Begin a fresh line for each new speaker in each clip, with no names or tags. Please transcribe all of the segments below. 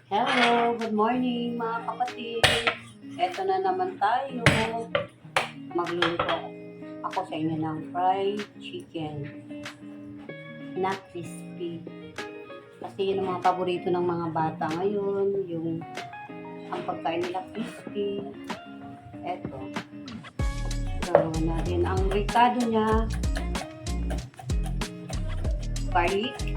Hello, good morning mga kapatid. Eto na naman tayo. Magluluto ako sa inyo ng fried chicken na crispy. Kasi yun ang mga paborito ng mga bata ngayon, yung ang pagkain nila crispy. Eto. Gawin natin. Ang ricado niya, garlic.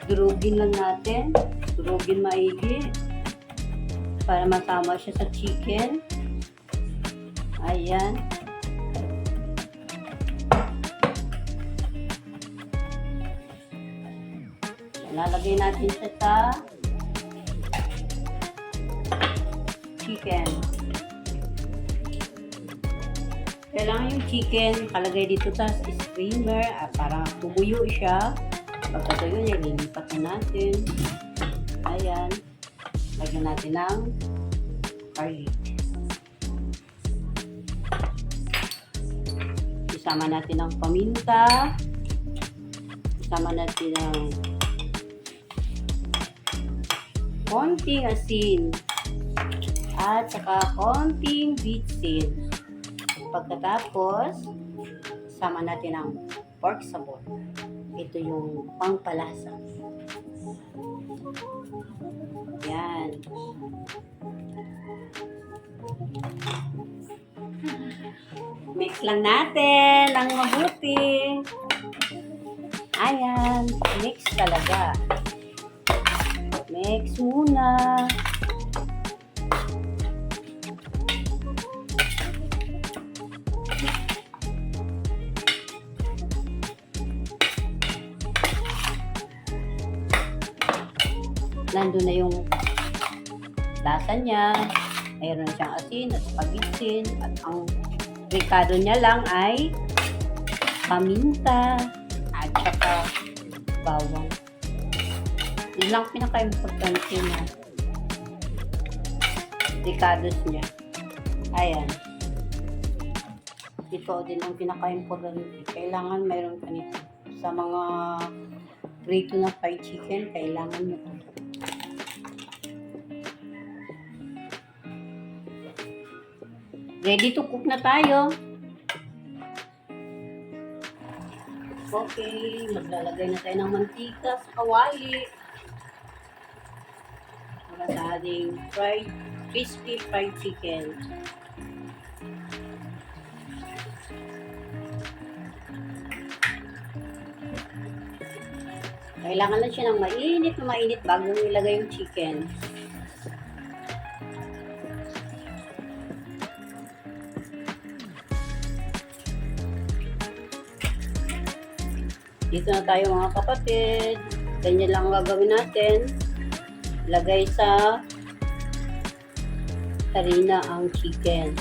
Durugin lang natin. Durugin maigi para masama siya sa chicken. Ayan. Lalagay natin siya sa chicken. Kailangan yung chicken kalagay dito sa steamer para tumuyo siya. Pagkatuyo niya, lilipat na natin. Ayan. Lagyan natin ng garlic. Isama natin ng paminta. Isama natin ng konting asin. At saka konting bitsin. Pagkatapos, isama natin ang pork sabor. Ito yung pangpalasa. Yan. Mix lang natin ng mabuti. Ayan. Mix talaga. Mix muna. Nandun na yung lasa niya. Mayroon siyang asin at pabitsin. At ang ricado niya lang ay paminta at saka bawang. Yun lang pinaka-importante na ricados niya. Ayan. Ito din ang pinaka-importante. Kailangan mayroon ka nito. Sa mga prito na fried chicken, kailangan nyo ito. Ready to cook na tayo. Okay, maglalagay na tayo ng mantika sa kawali. Para sa ating crispy fried chicken. Kailangan lang siya ng mainit na mainit bago ilagay yung chicken. Dito na tayo mga kapatid. Ganyan lang gagawin natin. Lagay sa harina ang chicken.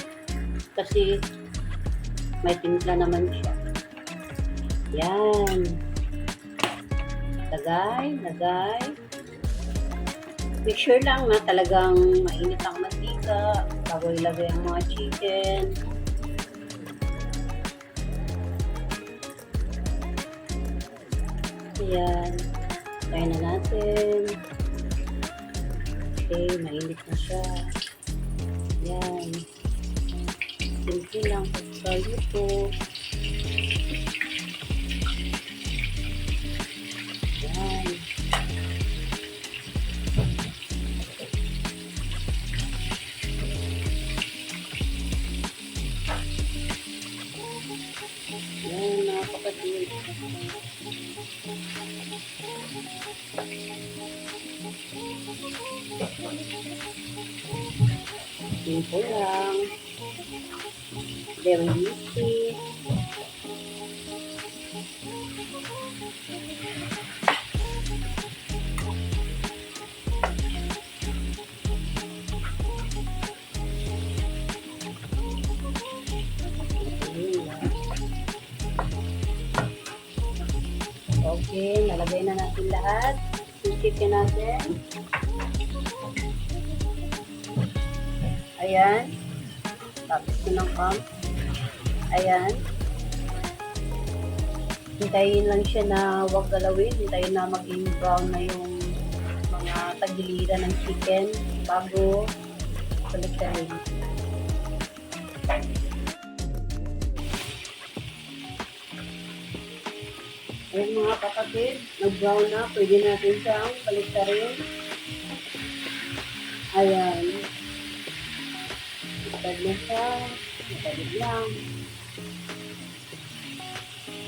Kasi may timpla naman siya. Yan. Lagay. Make sure lang na talagang mainit ang mantika bago ilagay ang mga chicken. Ayan. Try na natin. Okay, mainit na siya. Ayan. Simple lang pagkaluto. Ayan. Ayan mga kapatid. Simple lang. Very easy. Okay, nalagay na natin lahat. Yung chicken natin. Ayan. Tapos ko ng pump. Ayan. Hintayin lang siya na huwag galawin. Hintayin na maging brown na yung mga tagiliran ng chicken bago paligsahin. Ayan mga kapatid, nag-brown na. Pwede natin siyang paligsahin. Ayan. Matag na siya. Matagid lang.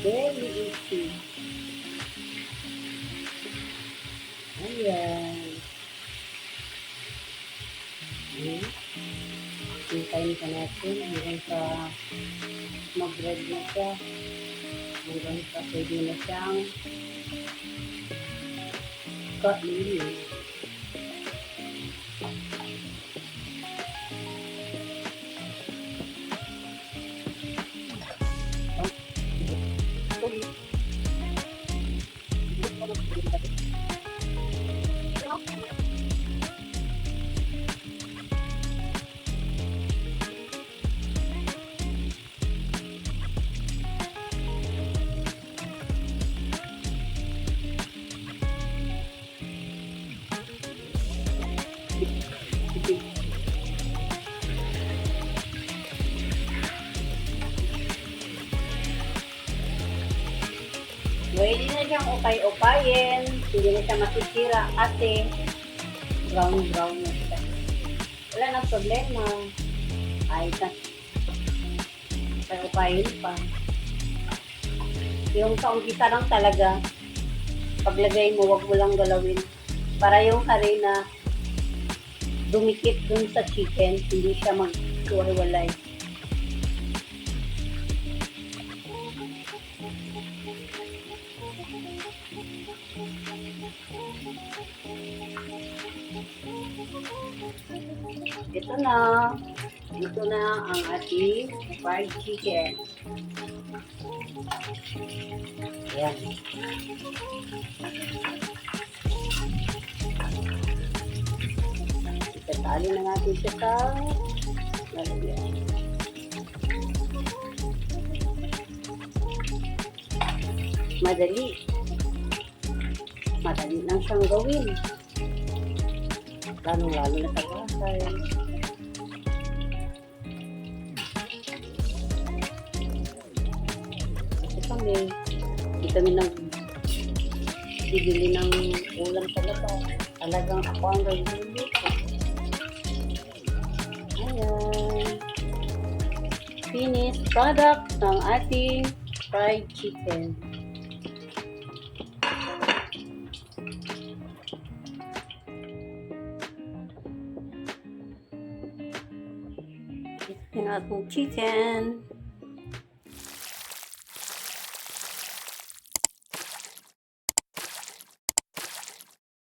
Very easy. Ayan. Ayan. Hintayin ka natin hanggang sa mag-red na siya. Hanggang sa pwede na siyang kainin. Pwede na siyang upay-upayin. Hindi na siya masisira kasi brown-brown na siya. Wala nang problema. Ay, upay-upayin pa. Yung sa umpisa lang talaga, paglagay mo, wag mo lang galawin. Para yung harina dumikit dun sa chicken, hindi siya mag-walay. Ito na ang ating fried chicken. Ayan. Itatali na natin siya sa lalagyan. Madali lang siyang gawin. Lalo na sa bahay. Hindi kami nagbibili ng ulam talaga. Talagang ako ang nagluluto. Ayan. Finished product ng ating fried chicken. Yung ating chicken.